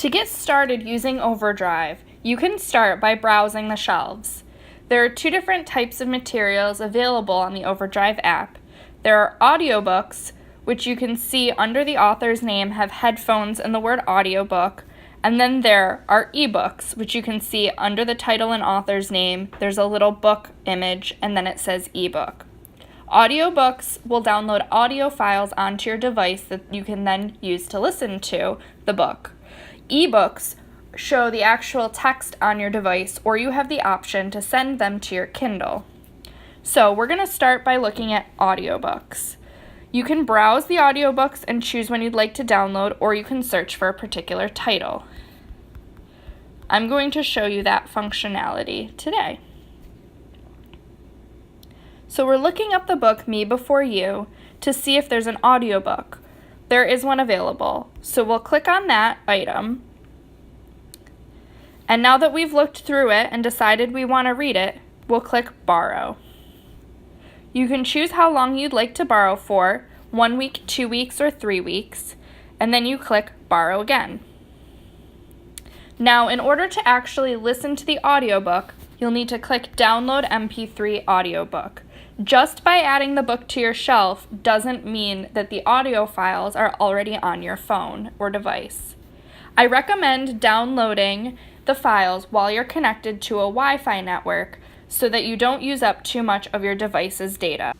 To get started using Overdrive, you can start by browsing the shelves. There are two different types of materials available on the Overdrive app. There are audiobooks, which you can see under the author's name have headphones and the word audiobook, and then there are ebooks, which you can see under the title and author's name. There's a little book image, and then it says ebook. Audiobooks will download audio files onto your device that you can then use to listen to the book. Ebooks show the actual text on your device, or you have the option to send them to your Kindle. So we're going to start by looking at audiobooks. You can browse the audiobooks and choose when you'd like to download, or you can search for a particular title. I'm going to show you that functionality today. So we're looking up the book Me Before You to see if there's an audiobook. There is one available, so we'll click on that item. And now that we've looked through it and decided we want to read it, we'll click Borrow. You can choose how long you'd like to borrow for, 1 week, 2 weeks, or 3 weeks, and then you click Borrow again. Now, in order to actually listen to the audiobook, you'll need to click Download MP3 Audiobook. Just by adding the book to your shelf doesn't mean that the audio files are already on your phone or device. I recommend downloading the files while you're connected to a Wi-Fi network so that you don't use up too much of your device's data.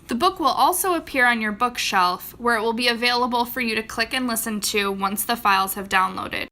The book will also appear on your bookshelf, where it will be available for you to click and listen to once the files have downloaded.